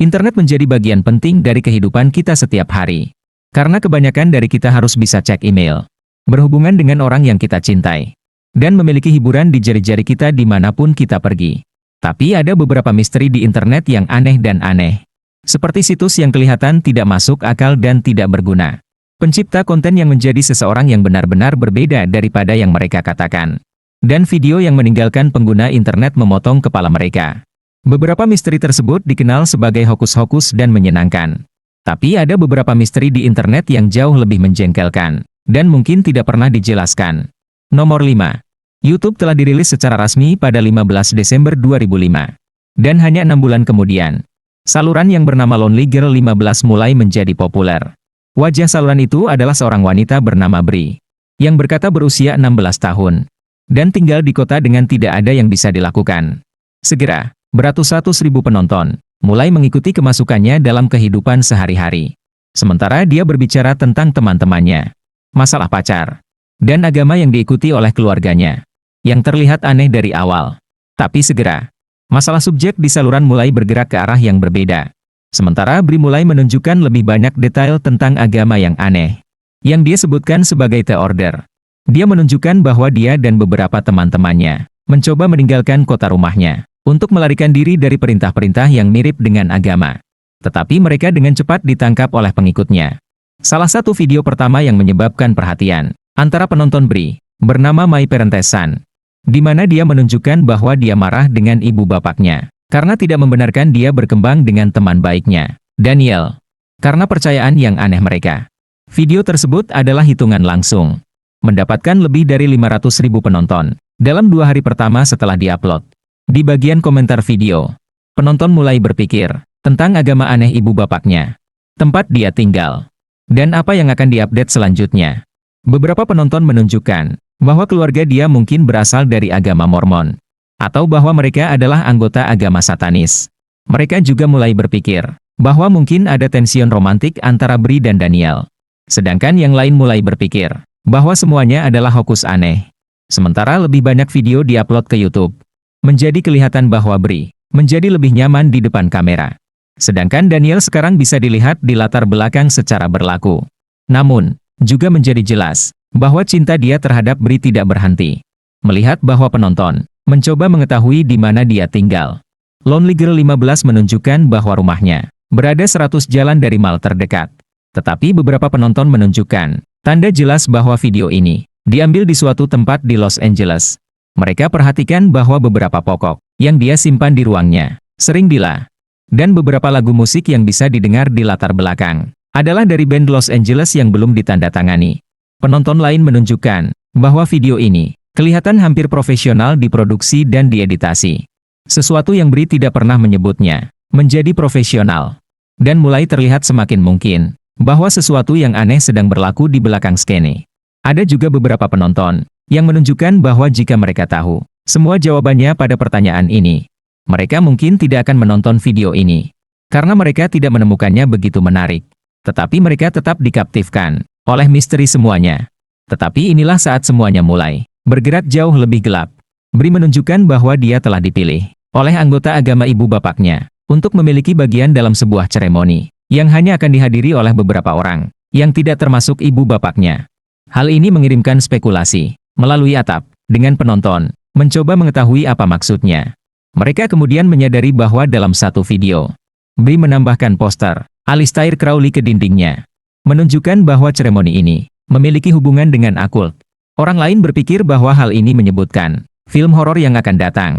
Internet menjadi bagian penting dari kehidupan kita setiap hari. Karena kebanyakan dari kita harus bisa cek email, berhubungan dengan orang yang kita cintai, dan memiliki hiburan di jari-jari kita dimanapun kita pergi. Tapi ada beberapa misteri di internet yang aneh dan aneh. Seperti situs yang kelihatan tidak masuk akal dan tidak berguna. Pencipta konten yang menjadi seseorang yang benar-benar berbeda daripada yang mereka katakan. Dan video yang meninggalkan pengguna internet memotong kepala mereka. Beberapa misteri tersebut dikenal sebagai hokus-hokus dan menyenangkan. Tapi ada beberapa misteri di internet yang jauh lebih menjengkelkan, dan mungkin tidak pernah dijelaskan. Nomor 5. YouTube telah dirilis secara resmi pada 15 Desember 2005. Dan hanya 6 bulan kemudian, saluran yang bernama Lonely Girl 15 mulai menjadi populer. Wajah saluran itu adalah seorang wanita bernama Bri, yang berkata berusia 16 tahun, dan tinggal di kota dengan tidak ada yang bisa dilakukan. Segera, beratus-ratus ribu penonton mulai mengikuti kemasukannya dalam kehidupan sehari-hari. Sementara dia berbicara tentang teman-temannya, masalah pacar, dan agama yang diikuti oleh keluarganya, yang terlihat aneh dari awal. Tapi segera, masalah subjek di saluran mulai bergerak ke arah yang berbeda. Sementara Bri mulai menunjukkan lebih banyak detail tentang agama yang aneh, yang dia sebutkan sebagai The Order. Dia menunjukkan bahwa dia dan beberapa teman-temannya mencoba meninggalkan kota rumahnya untuk melarikan diri dari perintah-perintah yang mirip dengan agama. Tetapi mereka dengan cepat ditangkap oleh pengikutnya. Salah satu video pertama yang menyebabkan perhatian antara penonton Bri, bernama My Parents' Son, di mana dia menunjukkan bahwa dia marah dengan ibu bapaknya, karena tidak membenarkan dia berkembang dengan teman baiknya, Daniel, karena percayaan yang aneh mereka. Video tersebut adalah hitungan langsung, mendapatkan lebih dari 500.000 penonton, dalam 2 hari pertama setelah diupload. Di bagian komentar video, penonton mulai berpikir tentang agama aneh ibu bapaknya, tempat dia tinggal, dan apa yang akan diupdate selanjutnya. Beberapa penonton menunjukkan bahwa keluarga dia mungkin berasal dari agama Mormon, atau bahwa mereka adalah anggota agama satanis. Mereka juga mulai berpikir bahwa mungkin ada tension romantik antara Bri dan Daniel. Sedangkan yang lain mulai berpikir bahwa semuanya adalah hokus aneh. Sementara lebih banyak video diupload ke YouTube, menjadi kelihatan bahwa Bri menjadi lebih nyaman di depan kamera. Sedangkan Daniel sekarang bisa dilihat di latar belakang secara berlaku. Namun, juga menjadi jelas bahwa cinta dia terhadap Bri tidak berhenti. Melihat bahwa penonton mencoba mengetahui di mana dia tinggal. Lonely Girl 15 menunjukkan bahwa rumahnya berada 100 jalan dari mall terdekat. Tetapi beberapa penonton menunjukkan tanda jelas bahwa video ini diambil di suatu tempat di Los Angeles. Mereka perhatikan bahwa beberapa pokok yang dia simpan di ruangnya sering dilah, dan beberapa lagu musik yang bisa didengar di latar belakang adalah dari band Los Angeles yang belum ditandatangani. Penonton lain menunjukkan bahwa video ini kelihatan hampir profesional diproduksi dan dieditasi. Sesuatu yang Bri tidak pernah menyebutnya menjadi profesional, dan mulai terlihat semakin mungkin bahwa sesuatu yang aneh sedang berlaku di belakang skene. Ada juga beberapa penonton yang menunjukkan bahwa jika mereka tahu semua jawabannya pada pertanyaan ini, mereka mungkin tidak akan menonton video ini, karena mereka tidak menemukannya begitu menarik. Tetapi mereka tetap dikaptifkan oleh misteri semuanya. Tetapi inilah saat semuanya mulai bergerak jauh lebih gelap. Bri menunjukkan bahwa dia telah dipilih oleh anggota agama ibu bapaknya untuk memiliki bagian dalam sebuah seremoni yang hanya akan dihadiri oleh beberapa orang yang tidak termasuk ibu bapaknya. Hal ini mengirimkan spekulasi melalui atap, dengan penonton mencoba mengetahui apa maksudnya. Mereka kemudian menyadari bahwa dalam satu video, Bri menambahkan poster Aleister Crowley ke dindingnya, menunjukkan bahwa seremoni ini memiliki hubungan dengan okult. Orang lain berpikir bahwa hal ini menyebutkan film horor yang akan datang,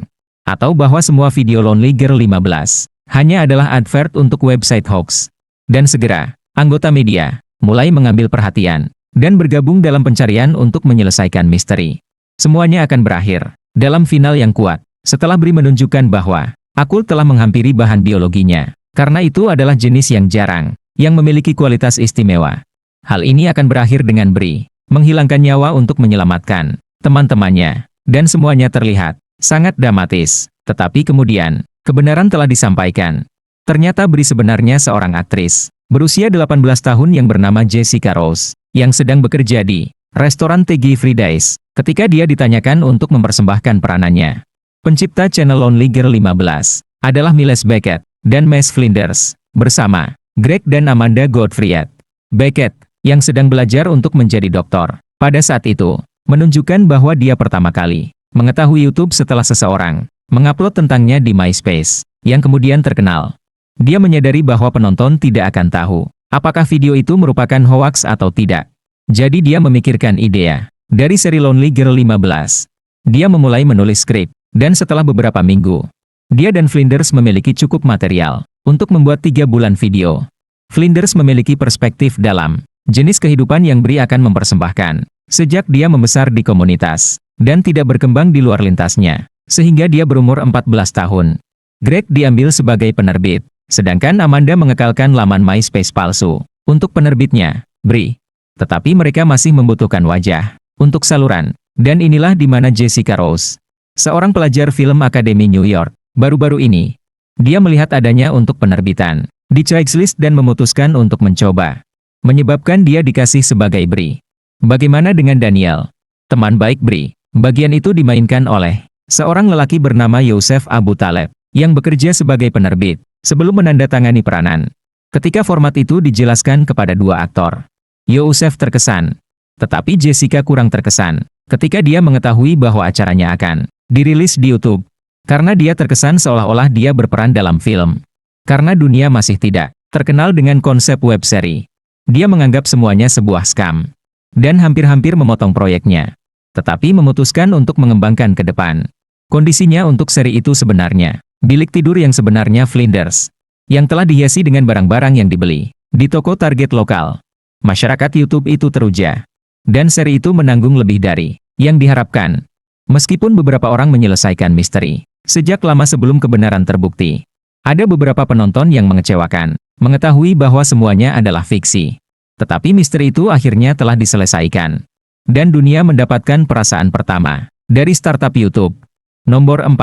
atau bahwa semua video Lonely Girl 15 hanya adalah advert untuk website hoax. Dan segera, anggota media mulai mengambil perhatian dan bergabung dalam pencarian untuk menyelesaikan misteri. Semuanya akan berakhir dalam final yang kuat, setelah Bri menunjukkan bahwa okult telah menghampiri bahan biologinya, karena itu adalah jenis yang jarang, yang memiliki kualitas istimewa. Hal ini akan berakhir dengan Bri menghilangkan nyawa untuk menyelamatkan teman-temannya, dan semuanya terlihat sangat dramatis. Tetapi kemudian, kebenaran telah disampaikan. Ternyata Bri sebenarnya seorang aktris berusia 18 tahun yang bernama Jessica Rose, yang sedang bekerja di restoran TG Fridays, ketika dia ditanyakan untuk mempersembahkan peranannya. Pencipta channel Lonely Girl 15 adalah Miles Beckett, dan Mace Flinders, bersama Greg dan Amanda Gottfried Beckett, yang sedang belajar untuk menjadi dokter. Pada saat itu, menunjukkan bahwa dia pertama kali mengetahui YouTube setelah seseorang mengupload tentangnya di MySpace, yang kemudian terkenal. Dia menyadari bahwa penonton tidak akan tahu apakah video itu merupakan hoaks atau tidak. Jadi dia memikirkan ide dari seri Lonely Girl 15. Dia memulai menulis skrip, dan setelah beberapa minggu, dia dan Flinders memiliki cukup material untuk membuat 3 bulan video. Flinders memiliki perspektif dalam jenis kehidupan yang Brie akan mempersembahkan sejak dia membesar di komunitas dan tidak berkembang di luar lintasnya, sehingga dia berumur 14 tahun. Greg diambil sebagai penerbit, sedangkan Amanda mengekalkan laman MySpace palsu untuk penerbitnya, Brie. Tetapi mereka masih membutuhkan wajah untuk saluran, dan inilah di mana Jessica Rose, seorang pelajar film Akademi New York, baru-baru ini, dia melihat adanya untuk penerbitan di Craigslist dan memutuskan untuk mencoba. Menyebabkan dia dikasih sebagai Brie. Bagaimana dengan Daniel, teman baik Brie? Bagian itu dimainkan oleh seorang lelaki bernama Yosef Abu Taleb, yang bekerja sebagai penerbit, sebelum menandatangani peranan. Ketika format itu dijelaskan kepada 2 aktor, Yosef terkesan, tetapi Jessica kurang terkesan, ketika dia mengetahui bahwa acaranya akan dirilis di YouTube. Karena dia terkesan seolah-olah dia berperan dalam film. Karena dunia masih tidak terkenal dengan konsep web seri, dia menganggap semuanya sebuah scam, dan hampir-hampir memotong proyeknya. Tetapi memutuskan untuk mengembangkan ke depan. Kondisinya untuk seri itu sebenarnya bilik tidur yang sebenarnya Flinders, yang telah dihiasi dengan barang-barang yang dibeli di toko Target lokal. Masyarakat YouTube itu teruja, dan seri itu menanggung lebih dari yang diharapkan. Meskipun beberapa orang menyelesaikan misteri sejak lama sebelum kebenaran terbukti, ada beberapa penonton yang mengecewakan, mengetahui bahwa semuanya adalah fiksi. Tetapi misteri itu akhirnya telah diselesaikan. Dan dunia mendapatkan perasaan pertama dari startup YouTube. Nomor 4.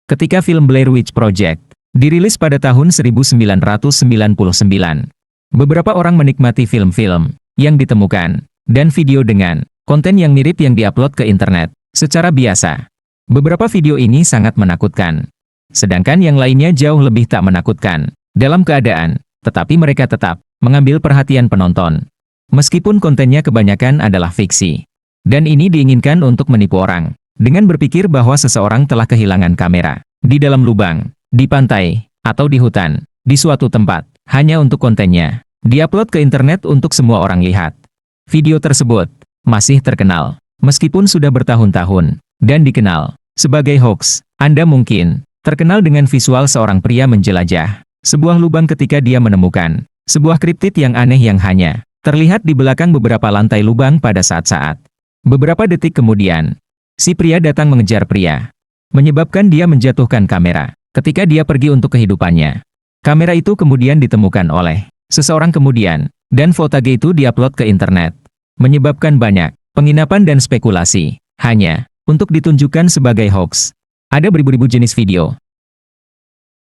Ketika film Blair Witch Project dirilis pada tahun 1999, beberapa orang menikmati film-film yang ditemukan dan video dengan konten yang mirip yang diupload ke internet secara biasa. Beberapa video ini sangat menakutkan, sedangkan yang lainnya jauh lebih tak menakutkan dalam keadaan, tetapi mereka tetap mengambil perhatian penonton. Meskipun kontennya kebanyakan adalah fiksi. Dan ini diinginkan untuk menipu orang, dengan berpikir bahwa seseorang telah kehilangan kamera di dalam lubang, di pantai, atau di hutan, di suatu tempat, hanya untuk kontennya diupload ke internet untuk semua orang lihat. Video tersebut masih terkenal, meskipun sudah bertahun-tahun, dan dikenal sebagai hoax. Anda mungkin terkenal dengan visual seorang pria menjelajah sebuah lubang ketika dia menemukan sebuah kriptid yang aneh yang hanya terlihat di belakang beberapa lantai lubang pada saat-saat. Beberapa detik kemudian, si pria datang mengejar pria, menyebabkan dia menjatuhkan kamera ketika dia pergi untuk kehidupannya. Kamera itu kemudian ditemukan oleh seseorang kemudian, dan footage itu diupload ke internet, menyebabkan banyak penginapan dan spekulasi, hanya untuk ditunjukkan sebagai hoax. Ada beribu-ribu jenis video.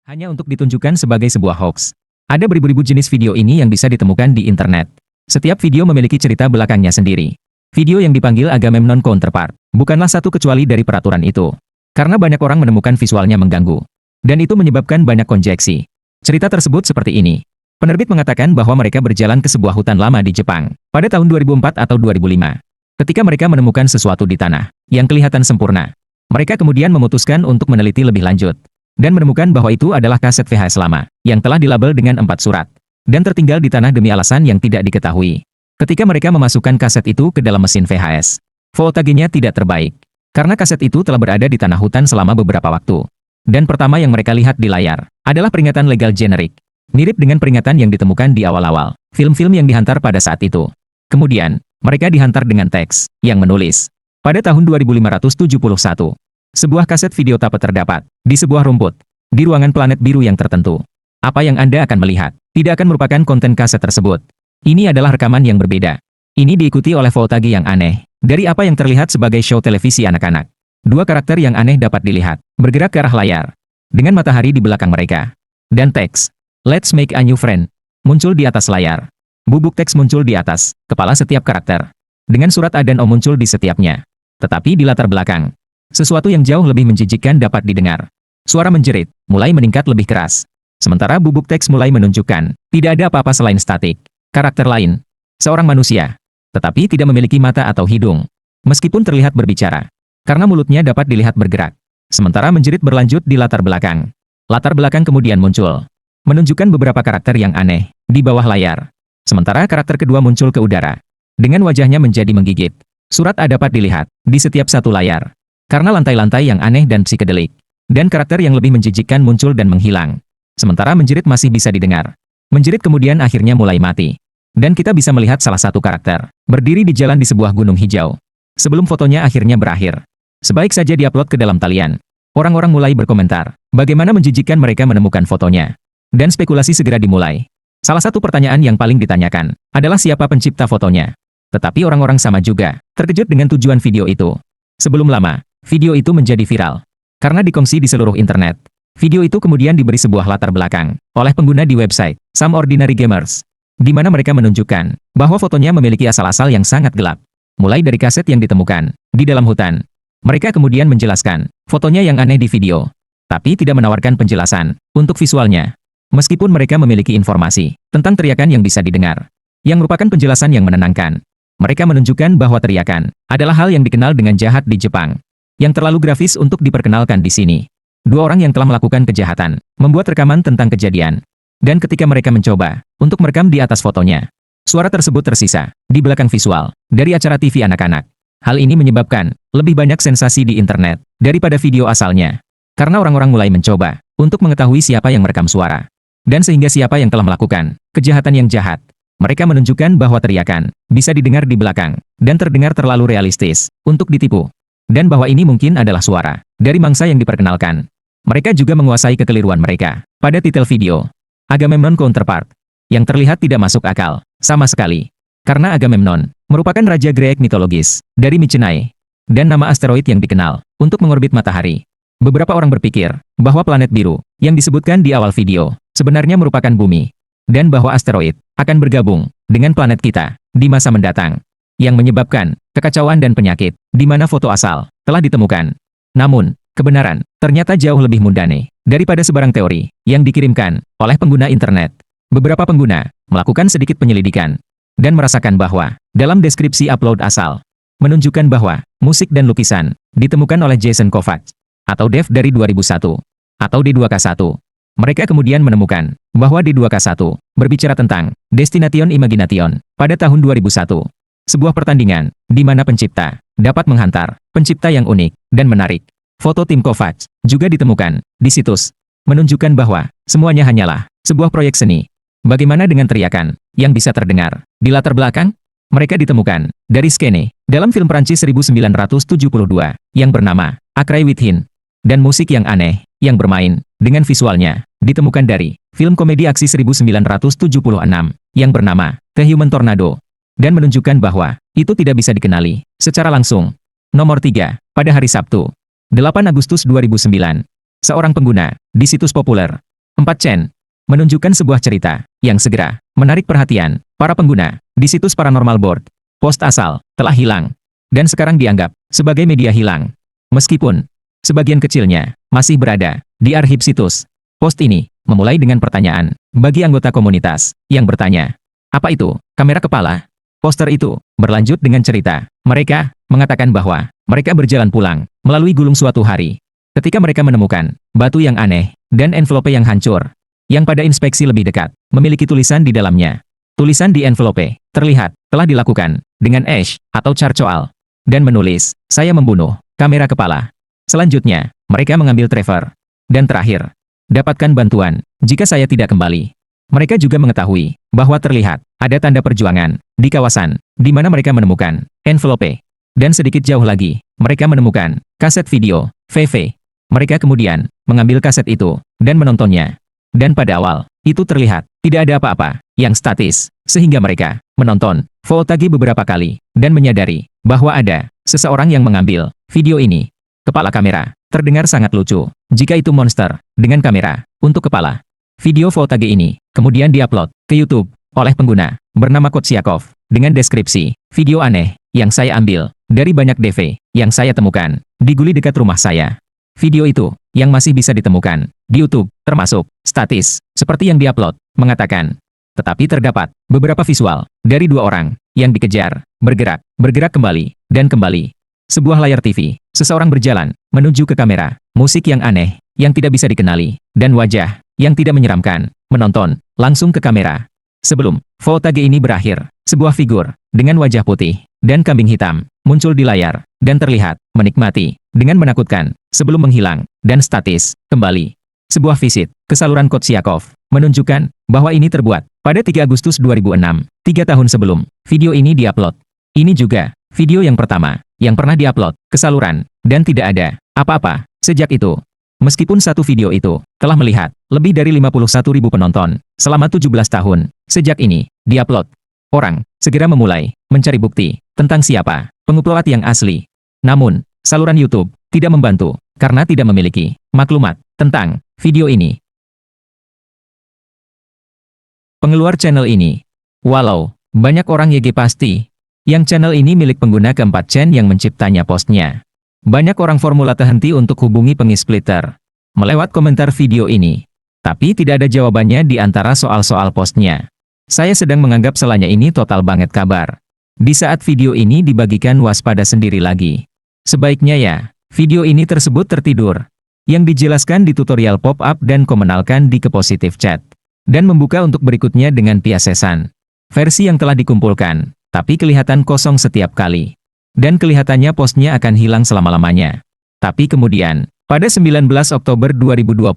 Hanya untuk ditunjukkan sebagai sebuah hoax. Ada beribu-ribu jenis video ini yang bisa ditemukan di internet. Setiap video memiliki cerita belakangnya sendiri. Video yang dipanggil Agamemnon Counterpart bukanlah satu kecuali dari peraturan itu. Karena banyak orang menemukan visualnya mengganggu. Dan itu menyebabkan banyak konjeksi. Cerita tersebut seperti ini. Penerbit mengatakan bahwa mereka berjalan ke sebuah hutan lama di Jepang pada tahun 2004 atau 2005. Ketika mereka menemukan sesuatu di tanah yang kelihatan sempurna, mereka kemudian memutuskan untuk meneliti lebih lanjut dan menemukan bahwa itu adalah kaset VHS lama yang telah dilabel dengan 4 surat dan tertinggal di tanah demi alasan yang tidak diketahui. Ketika mereka memasukkan kaset itu ke dalam mesin VHS, voltagenya tidak terbaik karena kaset itu telah berada di tanah hutan selama beberapa waktu. Dan pertama yang mereka lihat di layar adalah peringatan legal generik, mirip dengan peringatan yang ditemukan di awal-awal film-film yang dihantar pada saat itu. Kemudian, mereka dihantar dengan teks yang menulis, pada tahun 2571, sebuah kaset video tape terdapat di sebuah rumput, di ruangan planet biru yang tertentu. Apa yang Anda akan melihat tidak akan merupakan konten kaset tersebut. Ini adalah rekaman yang berbeda. Ini diikuti oleh voltage yang aneh, dari apa yang terlihat sebagai show televisi anak-anak. 2 karakter yang aneh dapat dilihat, bergerak ke arah layar, dengan matahari di belakang mereka. Dan teks, "Let's make a new friend," muncul di atas layar. Bubuk teks muncul di atas kepala setiap karakter, dengan surat A dan O muncul di setiapnya. Tetapi di latar belakang, sesuatu yang jauh lebih menjijikkan dapat didengar. Suara menjerit, mulai meningkat lebih keras. Sementara bubuk teks mulai menunjukkan, tidak ada apa-apa selain statik. Karakter lain. Seorang manusia. Tetapi tidak memiliki mata atau hidung. Meskipun terlihat berbicara. Karena mulutnya dapat dilihat bergerak. Sementara menjerit berlanjut di latar belakang. Latar belakang kemudian muncul. Menunjukkan beberapa karakter yang aneh, di bawah layar. Sementara karakter kedua muncul ke udara. Dengan wajahnya menjadi menggigit. Surat A dapat dilihat, di setiap satu layar. Karena lantai-lantai yang aneh dan psikedelik. Dan karakter yang lebih menjijikkan muncul dan menghilang. Sementara menjerit masih bisa didengar. Menjerit kemudian akhirnya mulai mati. Dan kita bisa melihat salah satu karakter, berdiri di jalan di sebuah gunung hijau. Sebelum fotonya akhirnya berakhir. Sebaik saja diupload ke dalam talian. Orang-orang mulai berkomentar, bagaimana menjijikkan mereka menemukan fotonya. Dan spekulasi segera dimulai. Salah satu pertanyaan yang paling ditanyakan, adalah siapa pencipta fotonya. Tetapi orang-orang sama juga, terkejut dengan tujuan video itu. Sebelum lama, video itu menjadi viral. Karena dikongsi di seluruh internet. Video itu kemudian diberi sebuah latar belakang oleh pengguna di website Some Ordinary Gamers, di mana mereka menunjukkan bahwa fotonya memiliki asal-asal yang sangat gelap, mulai dari kaset yang ditemukan di dalam hutan. Mereka kemudian menjelaskan fotonya yang aneh di video, tapi tidak menawarkan penjelasan untuk visualnya. Meskipun mereka memiliki informasi tentang teriakan yang bisa didengar, yang merupakan penjelasan yang menenangkan. Mereka menunjukkan bahwa teriakan adalah hal yang dikenal dengan jahat di Jepang, yang terlalu grafis untuk diperkenalkan di sini. Dua orang yang telah melakukan kejahatan, membuat rekaman tentang kejadian. Dan ketika mereka mencoba untuk merekam di atas fotonya, suara tersebut tersisa di belakang visual dari acara TV anak-anak. Hal ini menyebabkan lebih banyak sensasi di internet daripada video asalnya. Karena orang-orang mulai mencoba untuk mengetahui siapa yang merekam suara. Dan sehingga siapa yang telah melakukan kejahatan yang jahat. Mereka menunjukkan bahwa teriakan bisa didengar di belakang dan terdengar terlalu realistis untuk ditipu. Dan bahwa ini mungkin adalah suara dari mangsa yang diperkenalkan. Mereka juga menguasai kekeliruan mereka pada titel video Agamemnon Counterpart, yang terlihat tidak masuk akal sama sekali. Karena Agamemnon merupakan raja Grek mitologis dari Mycenae, dan nama asteroid yang dikenal untuk mengorbit matahari. Beberapa orang berpikir bahwa planet biru yang disebutkan di awal video sebenarnya merupakan bumi, dan bahwa asteroid akan bergabung dengan planet kita di masa mendatang, yang menyebabkan kekacauan dan penyakit, di mana foto asal telah ditemukan. Namun, kebenaran ternyata jauh lebih mundane daripada sebarang teori yang dikirimkan oleh pengguna internet. Beberapa pengguna melakukan sedikit penyelidikan dan merasakan bahwa dalam deskripsi upload asal menunjukkan bahwa musik dan lukisan ditemukan oleh Jason Kovacs atau Dev dari 2001 atau D2K1. Mereka kemudian menemukan bahwa D2K1 berbicara tentang Destination Imagination pada tahun 2001. Sebuah pertandingan di mana pencipta dapat menghantar pencipta yang unik dan menarik. Foto tim Kovacs juga ditemukan di situs, menunjukkan bahwa semuanya hanyalah sebuah proyek seni. Bagaimana dengan teriakan yang bisa terdengar di latar belakang? Mereka ditemukan dari skene dalam film Prancis 1972 yang bernama A Cry Within, dan musik yang aneh yang bermain dengan visualnya ditemukan dari film komedi aksi 1976 yang bernama The Human Tornado, dan menunjukkan bahwa itu tidak bisa dikenali secara langsung. Nomor 3, pada hari Sabtu, 8 Agustus 2009, seorang pengguna di situs populer 4chan menunjukkan sebuah cerita yang segera menarik perhatian para pengguna di situs Paranormal Board. Post asal telah hilang dan sekarang dianggap sebagai media hilang. Meskipun sebagian kecilnya masih berada di arsip situs. Post ini memulai dengan pertanyaan bagi anggota komunitas yang bertanya, apa itu kamera kepala? Poster itu berlanjut dengan cerita. Mereka mengatakan bahwa mereka berjalan pulang melalui gulung suatu hari. Ketika mereka menemukan batu yang aneh dan envelope yang hancur, yang pada inspeksi lebih dekat memiliki tulisan di dalamnya. Tulisan di envelope terlihat telah dilakukan dengan ash atau charcoal dan menulis, "Saya membunuh kamera kepala." Selanjutnya, mereka mengambil Trevor. Dan terakhir, dapatkan bantuan jika saya tidak kembali. Mereka juga mengetahui bahwa terlihat ada tanda perjuangan di kawasan di mana mereka menemukan envelope. Dan sedikit jauh lagi, mereka menemukan kaset video, VV. Mereka kemudian mengambil kaset itu dan menontonnya. Dan pada awal, itu terlihat tidak ada apa-apa yang statis, sehingga mereka menonton Voltage beberapa kali dan menyadari bahwa ada seseorang yang mengambil video ini. Kepala kamera terdengar sangat lucu jika itu monster dengan kamera untuk kepala. Video Voltage ini kemudian diupload ke YouTube oleh pengguna bernama Kotsiakov dengan deskripsi video aneh yang saya ambil dari banyak DV yang saya temukan di guli dekat rumah saya. Video itu, yang masih bisa ditemukan di YouTube, termasuk statis, seperti yang diupload, mengatakan. Tetapi terdapat beberapa visual dari dua orang yang dikejar, bergerak kembali, dan kembali. Sebuah layar TV, seseorang berjalan menuju ke kamera, musik yang aneh, yang tidak bisa dikenali, dan wajah yang tidak menyeramkan, menonton langsung ke kamera. Sebelum voltage ini berakhir, sebuah figur dengan wajah putih dan kambing hitam muncul di layar dan terlihat menikmati dengan menakutkan sebelum menghilang dan statis kembali. Sebuah visit ke saluran Kotsiakov menunjukkan bahwa ini terbuat pada 3 Agustus 2006, 3 tahun sebelum video ini diupload. Ini juga video yang pertama yang pernah diupload ke saluran dan tidak ada apa-apa sejak itu. Meskipun satu video itu telah melihat lebih dari 51.000 penonton selama 17 tahun sejak ini diupload, orang segera memulai mencari bukti tentang siapa pengupload yang asli. Namun, saluran YouTube tidak membantu karena tidak memiliki maklumat tentang video ini. Pengeluar channel ini. Walau banyak orang YG pasti yang channel ini milik pengguna keempat Chen yang menciptanya postnya. Banyak orang formula terhenti untuk hubungi pengis Splitter melewat komentar video ini. Tapi tidak ada jawabannya di antara soal-soal postnya. Saya sedang menganggap selanya ini total banget kabar. Di saat video ini dibagikan waspada sendiri lagi. Sebaiknya ya, video ini tersebut tertidur. Yang dijelaskan di tutorial pop-up dan komenalkan di ke positif chat. Dan membuka untuk berikutnya dengan piasesan. Versi yang telah dikumpulkan, tapi kelihatan kosong setiap kali. Dan kelihatannya postnya akan hilang selama-lamanya. Tapi kemudian, pada 19 Oktober 2020,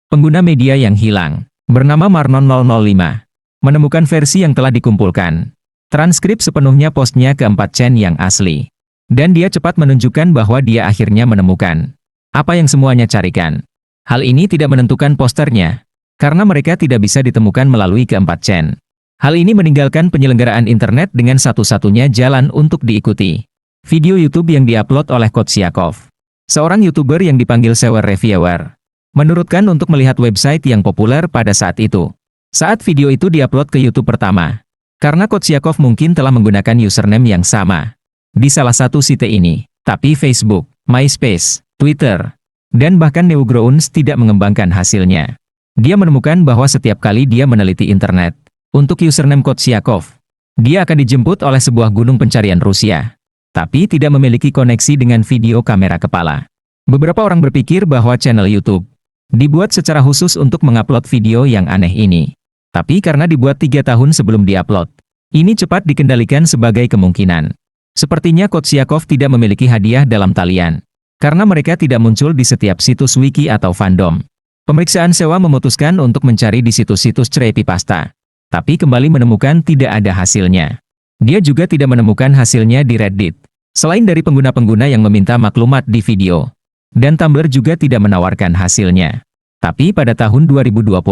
pengguna media yang hilang, bernama Marnon 005, menemukan versi yang telah dikumpulkan. Transkrip sepenuhnya postnya keempat Chen yang asli. Dan dia cepat menunjukkan bahwa dia akhirnya menemukan apa yang semuanya carikan. Hal ini tidak menentukan posternya, karena mereka tidak bisa ditemukan melalui keempat Chen. Hal ini meninggalkan penyelenggaraan internet dengan satu-satunya jalan untuk diikuti. Video YouTube yang diupload oleh Kotsiakov, seorang YouTuber yang dipanggil Sewer Reviewer, menurutkan untuk melihat website yang populer pada saat itu. Saat video itu diupload ke YouTube pertama, karena Kotsiakov mungkin telah menggunakan username yang sama di salah satu site ini, tapi Facebook, MySpace, Twitter, dan bahkan Newgrounds tidak mengembangkan hasilnya. Dia menemukan bahwa setiap kali dia meneliti internet, untuk username Kotsiakov, dia akan dijemput oleh sebuah gunung pencarian Rusia, tapi tidak memiliki koneksi dengan video kamera kepala. Beberapa orang berpikir bahwa channel YouTube dibuat secara khusus untuk mengupload video yang aneh ini. Tapi karena dibuat 3 tahun sebelum diupload, ini cepat dikendalikan sebagai kemungkinan. Sepertinya Kotsiakov tidak memiliki hadiah dalam talian, karena mereka tidak muncul di setiap situs wiki atau fandom. Pemeriksaan sewa memutuskan untuk mencari di situs-situs creepypasta. Tapi kembali menemukan tidak ada hasilnya. Dia juga tidak menemukan hasilnya di Reddit, selain dari pengguna-pengguna yang meminta maklumat di video. Dan Tumblr juga tidak menawarkan hasilnya. Tapi pada tahun 2020,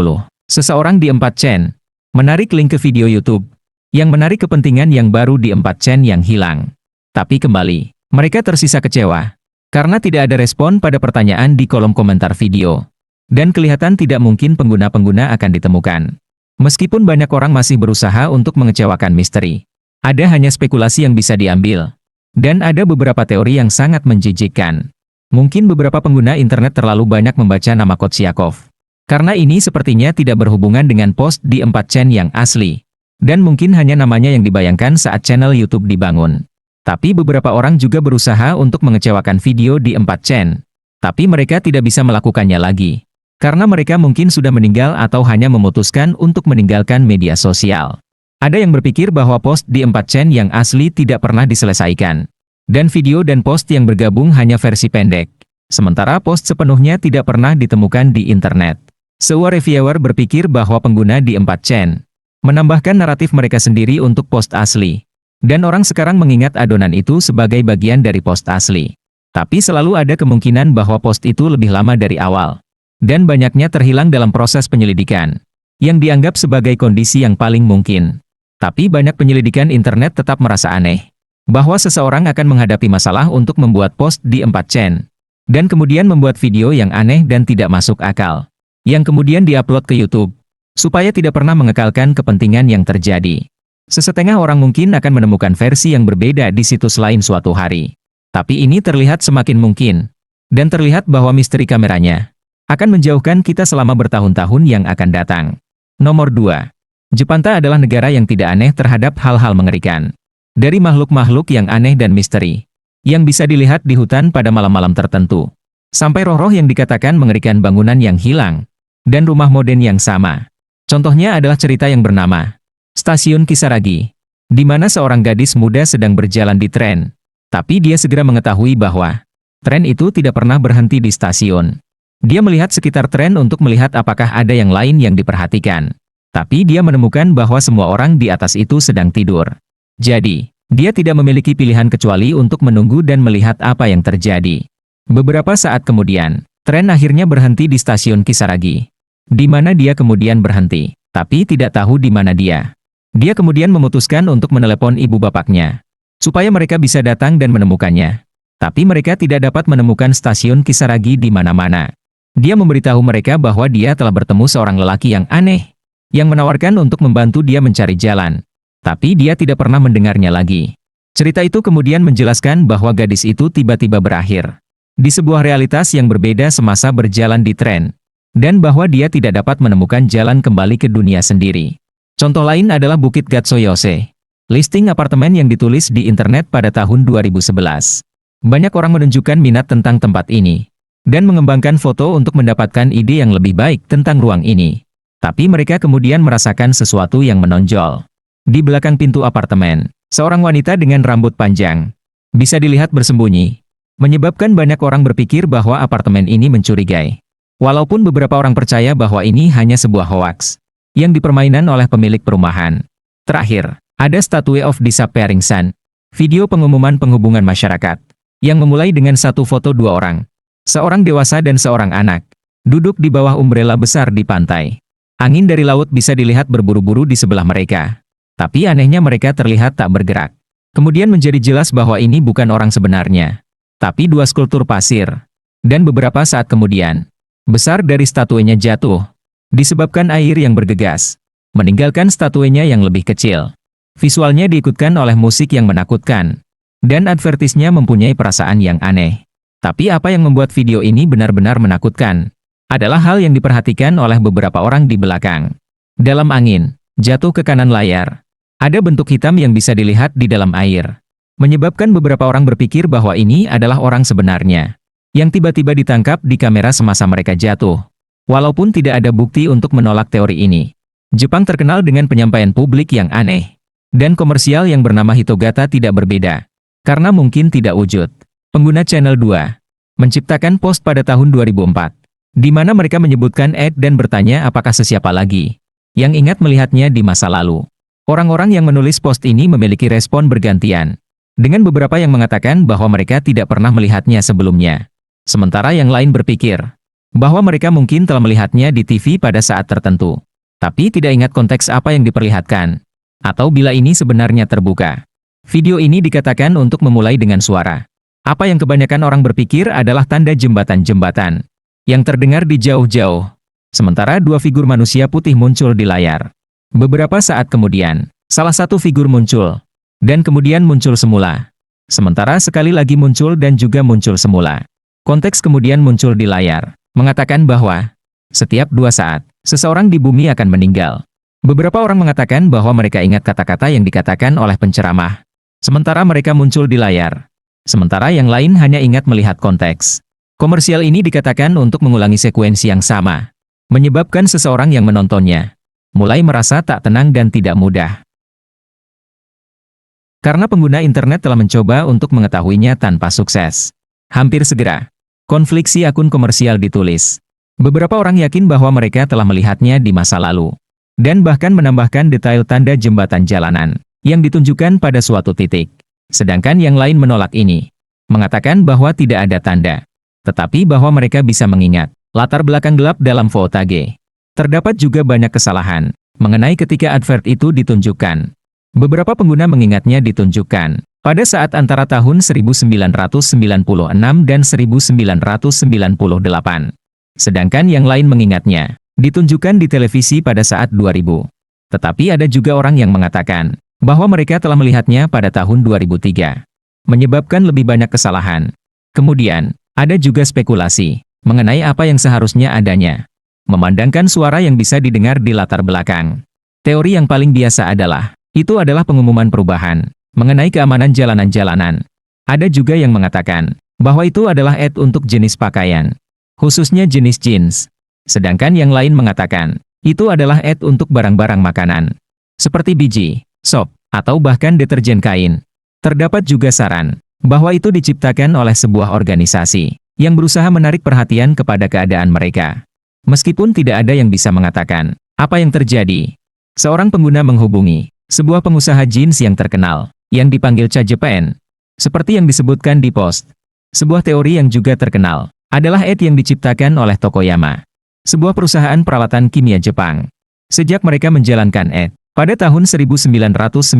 seseorang di 4chan menarik link ke video YouTube, yang menarik kepentingan yang baru di 4chan yang hilang. Tapi kembali, mereka tersisa kecewa, karena tidak ada respon pada pertanyaan di kolom komentar video. Dan kelihatan tidak mungkin pengguna-pengguna akan ditemukan. Meskipun banyak orang masih berusaha untuk mengecewakan misteri, ada hanya spekulasi yang bisa diambil. Dan ada beberapa teori yang sangat menjijikkan. Mungkin beberapa pengguna internet terlalu banyak membaca nama Kotsiakov. Karena ini sepertinya tidak berhubungan dengan post di 4chan yang asli. Dan mungkin hanya namanya yang dibayangkan saat channel YouTube dibangun. Tapi beberapa orang juga berusaha untuk mengecewakan video di 4chan. Tapi mereka tidak bisa melakukannya lagi. Karena mereka mungkin sudah meninggal atau hanya memutuskan untuk meninggalkan media sosial. Ada yang berpikir bahwa post di 4chan yang asli tidak pernah diselesaikan. Dan video dan post yang bergabung hanya versi pendek. Sementara post sepenuhnya tidak pernah ditemukan di internet. Sebuah reviewer berpikir bahwa pengguna di 4chan menambahkan naratif mereka sendiri untuk post asli. Dan orang sekarang mengingat adonan itu sebagai bagian dari post asli. Tapi selalu ada kemungkinan bahwa post itu lebih lama dari awal. Dan banyaknya terhilang dalam proses penyelidikan, yang dianggap sebagai kondisi yang paling mungkin. Tapi banyak penyelidikan internet tetap merasa aneh, bahwa seseorang akan menghadapi masalah untuk membuat post di 4chan, dan kemudian membuat video yang aneh dan tidak masuk akal, yang kemudian diupload ke YouTube, supaya tidak pernah mengekalkan kepentingan yang terjadi. Sesetengah orang mungkin akan menemukan versi yang berbeda di situs lain suatu hari. Tapi ini terlihat semakin mungkin. Dan terlihat bahwa misteri kameranya akan menjauhkan kita selama bertahun-tahun yang akan datang. Nomor 2. Jepanta adalah negara yang tidak aneh terhadap hal-hal mengerikan. Dari makhluk-makhluk yang aneh dan misteri yang bisa dilihat di hutan pada malam-malam tertentu, sampai roh-roh yang dikatakan mengerikan, bangunan yang hilang, dan rumah modern yang sama. Contohnya adalah cerita yang bernama Stasiun Kisaragi, di mana seorang gadis muda sedang berjalan di tren, tapi dia segera mengetahui bahwa tren itu tidak pernah berhenti di stasiun. Dia melihat sekitar tren untuk melihat apakah ada yang lain yang diperhatikan. Tapi dia menemukan bahwa semua orang di atas itu sedang tidur. Jadi, dia tidak memiliki pilihan kecuali untuk menunggu dan melihat apa yang terjadi. Beberapa saat kemudian, tren akhirnya berhenti di stasiun Kisaragi, di mana dia kemudian berhenti, tapi tidak tahu di mana dia. Dia kemudian memutuskan untuk menelepon ibu bapaknya, supaya mereka bisa datang dan menemukannya. Tapi mereka tidak dapat menemukan stasiun Kisaragi di mana-mana. Dia memberitahu mereka bahwa dia telah bertemu seorang lelaki yang aneh, yang menawarkan untuk membantu dia mencari jalan. Tapi dia tidak pernah mendengarnya lagi. Cerita itu kemudian menjelaskan bahwa gadis itu tiba-tiba berakhir di sebuah realitas yang berbeda semasa berjalan di tren, dan bahwa dia tidak dapat menemukan jalan kembali ke dunia sendiri. Contoh lain adalah Bukit Gatsoyose, listing apartemen yang ditulis di internet pada tahun 2011. Banyak orang menunjukkan minat tentang tempat ini, dan mengembangkan foto untuk mendapatkan ide yang lebih baik tentang ruang ini. Tapi mereka kemudian merasakan sesuatu yang menonjol. Di belakang pintu apartemen, seorang wanita dengan rambut panjang bisa dilihat bersembunyi, menyebabkan banyak orang berpikir bahwa apartemen ini mencurigai. Walaupun beberapa orang percaya bahwa ini hanya sebuah hoaks yang dipermainan oleh pemilik perumahan. Terakhir, ada Statue of Disappearing Sun, video pengumuman penghubungan masyarakat, yang memulai dengan satu foto dua orang, seorang dewasa dan seorang anak, duduk di bawah umbrella besar di pantai. Angin dari laut bisa dilihat berburu-buru di sebelah mereka. Tapi anehnya mereka terlihat tak bergerak. Kemudian menjadi jelas bahwa ini bukan orang sebenarnya, tapi dua skulptur pasir. Dan beberapa saat kemudian, besar dari statuenya jatuh, disebabkan air yang bergegas, meninggalkan statuenya yang lebih kecil. Visualnya diikutkan oleh musik yang menakutkan, dan advertisnya mempunyai perasaan yang aneh. Tapi apa yang membuat video ini benar-benar menakutkan adalah hal yang diperhatikan oleh beberapa orang di belakang. Dalam angin, jatuh ke kanan layar, ada bentuk hitam yang bisa dilihat di dalam air, menyebabkan beberapa orang berpikir bahwa ini adalah orang sebenarnya, yang tiba-tiba ditangkap di kamera semasa mereka jatuh. Walaupun tidak ada bukti untuk menolak teori ini, Jepang terkenal dengan penyampaian publik yang aneh, dan komersial yang bernama Hitogata tidak berbeda, karena mungkin tidak wujud. Pengguna Channel 2 menciptakan post pada tahun 2004, di mana mereka menyebutkan Ed dan bertanya apakah sesiapa lagi yang ingat melihatnya di masa lalu. Orang-orang yang menulis post ini memiliki respon bergantian, dengan beberapa yang mengatakan bahwa mereka tidak pernah melihatnya sebelumnya. Sementara yang lain berpikir bahwa mereka mungkin telah melihatnya di TV pada saat tertentu, tapi tidak ingat konteks apa yang diperlihatkan, atau bila ini sebenarnya terbuka. Video ini dikatakan untuk memulai dengan suara. Apa yang kebanyakan orang berpikir adalah tanda jembatan-jembatan yang terdengar di jauh-jauh, sementara dua figur manusia putih muncul di layar. Beberapa saat kemudian, salah satu figur muncul, dan kemudian muncul semula. Sementara sekali lagi muncul dan juga muncul semula. Konteks kemudian muncul di layar, mengatakan bahwa setiap 2 saat, seseorang di bumi akan meninggal. Beberapa orang mengatakan bahwa mereka ingat kata-kata yang dikatakan oleh penceramah, sementara mereka muncul di layar. Sementara yang lain hanya ingat melihat konteks. Komersial ini dikatakan untuk mengulangi sekuensi yang sama, menyebabkan seseorang yang menontonnya mulai merasa tak tenang dan tidak mudah. Karena pengguna internet telah mencoba untuk mengetahuinya tanpa sukses. Hampir segera, konflik si akun komersial ditulis. Beberapa orang yakin bahwa mereka telah melihatnya di masa lalu, dan bahkan menambahkan detail tanda jembatan jalanan yang ditunjukkan pada suatu titik. Sedangkan yang lain menolak ini, mengatakan bahwa tidak ada tanda, tetapi bahwa mereka bisa mengingat latar belakang gelap dalam footage. Terdapat juga banyak kesalahan mengenai ketika advert itu ditunjukkan. Beberapa pengguna mengingatnya ditunjukkan pada saat antara tahun 1996 dan 1998. Sedangkan yang lain mengingatnya ditunjukkan di televisi pada saat 2000. Tetapi ada juga orang yang mengatakan bahwa mereka telah melihatnya pada tahun 2003, menyebabkan lebih banyak kesalahan. Kemudian, Ada juga spekulasi mengenai apa yang seharusnya adanya, memandangkan suara yang bisa didengar di latar belakang. Teori yang paling biasa adalah, itu adalah pengumuman perubahan mengenai keamanan jalanan-jalanan. Ada juga yang mengatakan bahwa itu adalah ad untuk jenis pakaian, khususnya jenis jeans. Sedangkan yang lain mengatakan, itu adalah ad untuk barang-barang makanan, seperti biji, sop, atau bahkan deterjen kain. Terdapat juga saran bahwa itu diciptakan oleh sebuah organisasi yang berusaha menarik perhatian kepada keadaan mereka. Meskipun tidak ada yang bisa mengatakan apa yang terjadi. Seorang pengguna menghubungi sebuah pengusaha jeans yang terkenal, yang dipanggil Cha Japan. Seperti yang disebutkan di post, sebuah teori yang juga terkenal adalah ad yang diciptakan oleh Tokoyama, sebuah perusahaan peralatan kimia Jepang. Sejak mereka menjalankan ad pada tahun 1994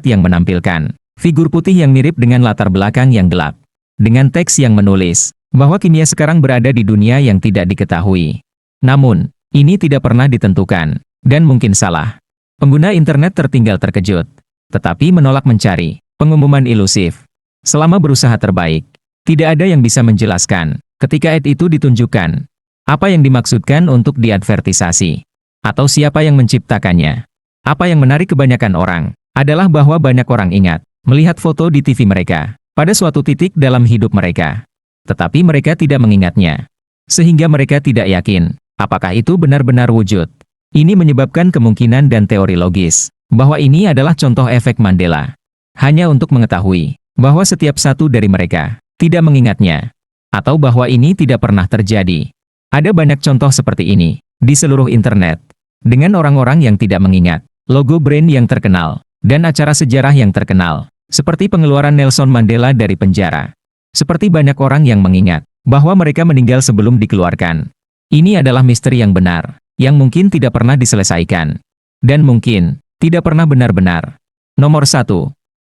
yang menampilkan figur putih yang mirip dengan latar belakang yang gelap, dengan teks yang menulis bahwa kimia sekarang berada di dunia yang tidak diketahui. Namun, ini tidak pernah ditentukan, dan mungkin salah. Pengguna internet tertinggal terkejut, tetapi menolak mencari pengumuman ilusif. Selama berusaha terbaik, tidak ada yang bisa menjelaskan ketika ad itu ditunjukkan, apa yang dimaksudkan untuk diadvertisasi, atau siapa yang menciptakannya. Apa yang menarik kebanyakan orang adalah bahwa banyak orang ingat melihat foto di TV mereka pada suatu titik dalam hidup mereka. Tetapi mereka tidak mengingatnya, sehingga mereka tidak yakin apakah itu benar-benar wujud. Ini menyebabkan kemungkinan dan teori logis bahwa ini adalah contoh efek Mandela. Hanya untuk mengetahui bahwa setiap satu dari mereka tidak mengingatnya, atau bahwa ini tidak pernah terjadi. Ada banyak contoh seperti ini di seluruh internet, dengan orang-orang yang tidak mengingat logo brand yang terkenal dan acara sejarah yang terkenal, seperti pengeluaran Nelson Mandela dari penjara. Seperti banyak orang yang mengingat bahwa mereka meninggal sebelum dikeluarkan. Ini adalah misteri yang benar, yang mungkin tidak pernah diselesaikan, dan mungkin tidak pernah benar-benar. Nomor 1.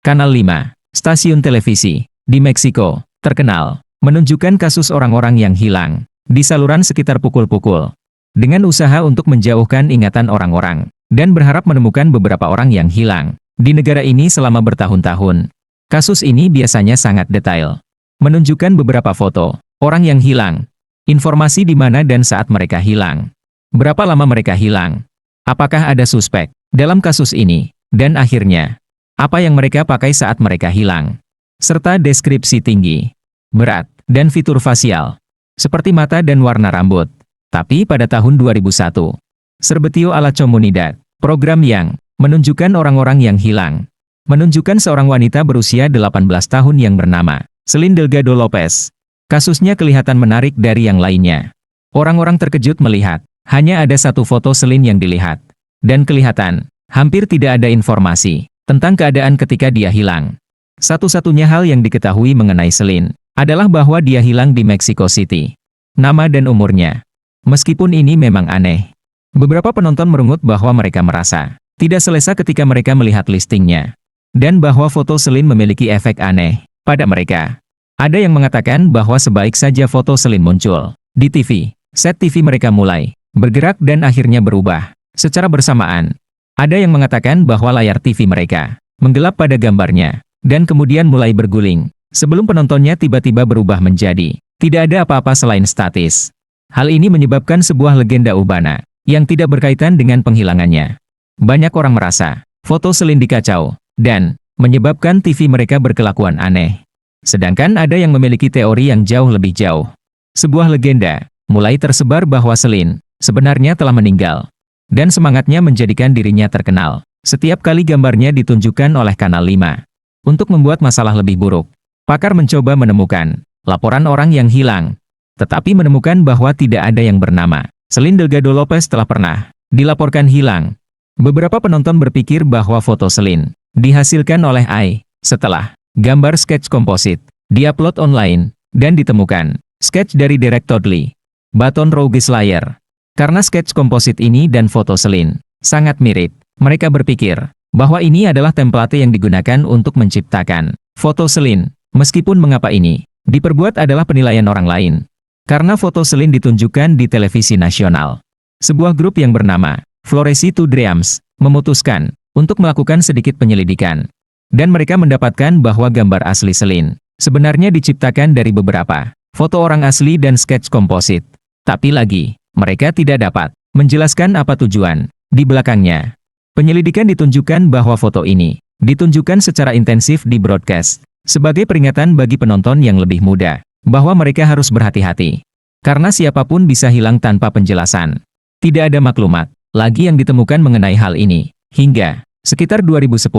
Kanal 5, stasiun televisi di Meksiko, terkenal, menunjukkan kasus orang-orang yang hilang di saluran sekitar pukul-pukul, dengan usaha untuk menjauhkan ingatan orang-orang, dan berharap menemukan beberapa orang yang hilang di negara ini selama bertahun-tahun. Kasus ini biasanya sangat detail, menunjukkan beberapa foto orang yang hilang, informasi di mana dan saat mereka hilang, berapa lama mereka hilang, apakah ada suspek dalam kasus ini, dan akhirnya, apa yang mereka pakai saat mereka hilang, serta deskripsi tinggi, berat, dan fitur fasial, seperti mata dan warna rambut. Tapi pada tahun 2001, Servetio a la Comunidad, program yang menunjukkan orang-orang yang hilang, menunjukkan seorang wanita berusia 18 tahun yang bernama Celine Delgado Lopez. Kasusnya kelihatan menarik dari yang lainnya. Orang-orang terkejut melihat hanya ada satu foto Celine yang dilihat, dan kelihatan hampir tidak ada informasi tentang keadaan ketika dia hilang. Satu-satunya hal yang diketahui mengenai Celine adalah bahwa dia hilang di Mexico City. Nama dan umurnya. Meskipun ini memang aneh. Beberapa penonton merungut bahwa mereka merasa tidak selesa ketika mereka melihat listingnya, dan bahwa foto Celine memiliki efek aneh pada mereka. Ada yang mengatakan bahwa sebaik saja foto Celine muncul di TV, set TV mereka mulai bergerak dan akhirnya berubah secara bersamaan. Ada yang mengatakan bahwa layar TV mereka menggelap pada gambarnya, dan kemudian mulai berguling, sebelum penontonnya tiba-tiba berubah menjadi tidak ada apa-apa selain statis. Hal ini menyebabkan sebuah legenda urbana yang tidak berkaitan dengan penghilangannya. Banyak orang merasa foto Celine dikacau, dan menyebabkan TV mereka berkelakuan aneh. Sedangkan ada yang memiliki teori yang jauh lebih jauh. Sebuah legenda mulai tersebar bahwa Celine sebenarnya telah meninggal, dan semangatnya menjadikan dirinya terkenal setiap kali gambarnya ditunjukkan oleh Kanal 5. Untuk membuat masalah lebih buruk, pakar mencoba menemukan laporan orang yang hilang, tetapi menemukan bahwa tidak ada yang bernama Celine Delgado Lopez telah pernah dilaporkan hilang. Beberapa penonton berpikir bahwa foto Celine dihasilkan oleh AI setelah gambar sketch komposit diupload online dan ditemukan sketch dari Derek Toddley, Baton Rouge Slayer. Karena sketch komposit ini dan foto Celine sangat mirip, mereka berpikir bahwa ini adalah template yang digunakan untuk menciptakan foto Celine. Meskipun mengapa ini diperbuat adalah penilaian orang lain. Karena foto Celine ditunjukkan di televisi nasional. Sebuah grup yang bernama Floresi to Dreams memutuskan untuk melakukan sedikit penyelidikan. Dan mereka mendapatkan bahwa gambar asli Celine sebenarnya diciptakan dari beberapa foto orang asli dan sketch komposit. Tapi lagi, mereka tidak dapat menjelaskan apa tujuan di belakangnya. Penyelidikan ditunjukkan bahwa foto ini ditunjukkan secara intensif di broadcast sebagai peringatan bagi penonton yang lebih muda bahwa mereka harus berhati-hati. Karena siapapun bisa hilang tanpa penjelasan. Tidak ada maklumat lagi yang ditemukan mengenai hal ini. Hingga sekitar 2010,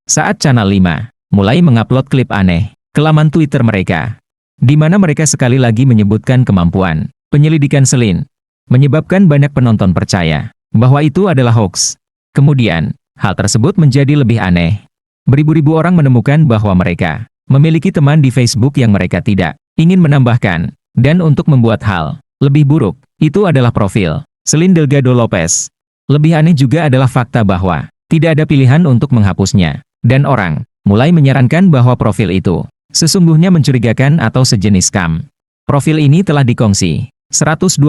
saat Channel 5 mulai mengupload klip aneh ke laman Twitter mereka, di mana mereka sekali lagi menyebutkan kemampuan penyelidikan Celine, menyebabkan banyak penonton percaya bahwa itu adalah hoax. Kemudian, hal tersebut menjadi lebih aneh. Beribu-ribu orang menemukan bahwa mereka memiliki teman di Facebook yang mereka tidak ingin menambahkan. Dan untuk membuat hal lebih buruk, itu adalah profil Celine Delgado Lopez. Lebih aneh juga adalah fakta bahwa tidak ada pilihan untuk menghapusnya. Dan orang mulai menyarankan bahwa profil itu sesungguhnya mencurigakan atau sejenis scam. Profil ini telah dikongsi 126.000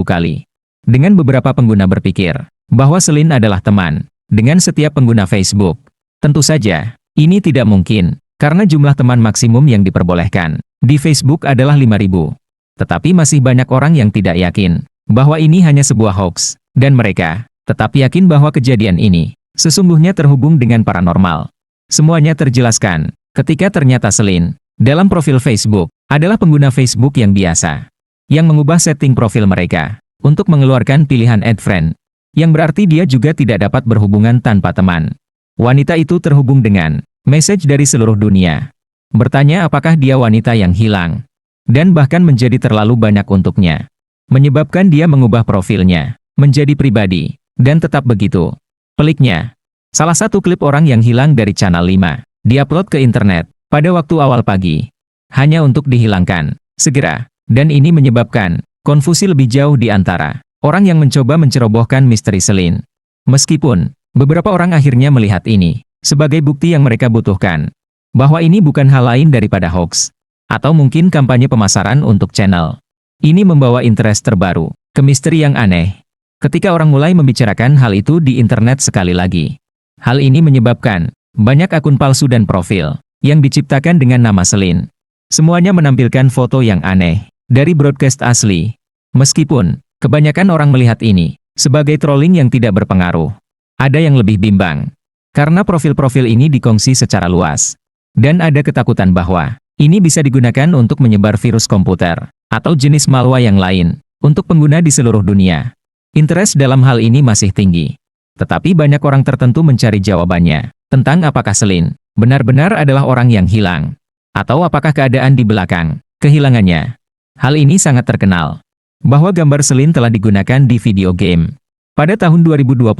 kali. Dengan beberapa pengguna berpikir bahwa Celine adalah teman dengan setiap pengguna Facebook. Tentu saja, ini tidak mungkin, karena jumlah teman maksimum yang diperbolehkan di Facebook adalah 5.000. Tetapi masih banyak orang yang tidak yakin bahwa ini hanya sebuah hoax, dan mereka tetap yakin bahwa kejadian ini sesungguhnya terhubung dengan paranormal. Semuanya terjelaskan ketika ternyata Celine dalam profil Facebook adalah pengguna Facebook yang biasa, yang mengubah setting profil mereka untuk mengeluarkan pilihan add friend, yang berarti dia juga tidak dapat berhubungan tanpa teman. Wanita itu terhubung dengan message dari seluruh dunia. Bertanya apakah dia wanita yang hilang. Dan bahkan menjadi terlalu banyak untuknya. Menyebabkan dia mengubah profilnya menjadi pribadi. Dan tetap begitu. Peliknya, salah satu klip orang yang hilang dari Channel 5 diupload ke internet pada waktu awal pagi. Hanya untuk dihilangkan segera. Dan ini menyebabkan konfusi lebih jauh di antara orang yang mencoba mencerobohkan misteri Celine. Meskipun beberapa orang akhirnya melihat ini sebagai bukti yang mereka butuhkan. Bahwa ini bukan hal lain daripada hoax. Atau mungkin kampanye pemasaran untuk channel. Ini membawa interest terbaru ke misteri yang aneh. Ketika orang mulai membicarakan hal itu di internet sekali lagi. Hal ini menyebabkan banyak akun palsu dan profil yang diciptakan dengan nama Celine. Semuanya menampilkan foto yang aneh dari broadcast asli. Meskipun kebanyakan orang melihat ini sebagai trolling yang tidak berpengaruh. Ada yang lebih bimbang. Karena profil-profil ini dikongsi secara luas. Dan ada ketakutan bahwa ini bisa digunakan untuk menyebar virus komputer atau jenis malware yang lain untuk pengguna di seluruh dunia. Interest dalam hal ini masih tinggi. Tetapi banyak orang tertentu mencari jawabannya tentang apakah Celine benar-benar adalah orang yang hilang atau apakah keadaan di belakang kehilangannya. Hal ini sangat terkenal bahwa gambar Celine telah digunakan di video game. Pada tahun 2022,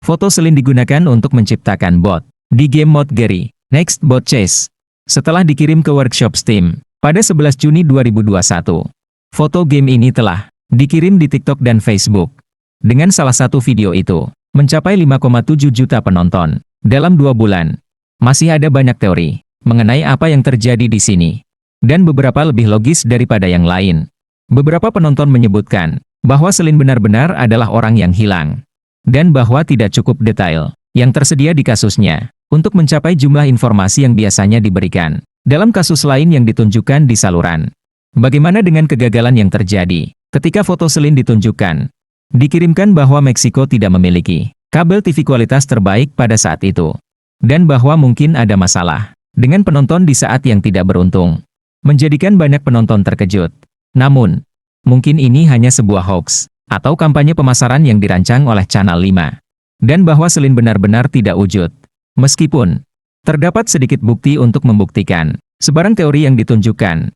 foto Celine digunakan untuk menciptakan bot di game mode Gary Next Bot Chase. Setelah dikirim ke workshop Steam pada 11 Juni 2021, foto game ini telah dikirim di TikTok dan Facebook. Dengan salah satu video itu mencapai 5,7 juta penonton dalam 2 bulan. Masih ada banyak teori mengenai apa yang terjadi di sini, dan beberapa lebih logis daripada yang lain. Beberapa penonton menyebutkan bahwa Celine benar-benar adalah orang yang hilang, dan bahwa tidak cukup detail yang tersedia di kasusnya untuk mencapai jumlah informasi yang biasanya diberikan dalam kasus lain yang ditunjukkan di saluran. Bagaimana dengan kegagalan yang terjadi ketika foto Celine ditunjukkan? Dikirimkan bahwa Meksiko tidak memiliki kabel TV kualitas terbaik pada saat itu, dan bahwa mungkin ada masalah dengan penonton di saat yang tidak beruntung, menjadikan banyak penonton terkejut. Namun, mungkin ini hanya sebuah hoax atau kampanye pemasaran yang dirancang oleh Channel 5, dan bahwa Celine benar-benar tidak wujud. Meskipun terdapat sedikit bukti untuk membuktikan sebarang teori yang ditunjukkan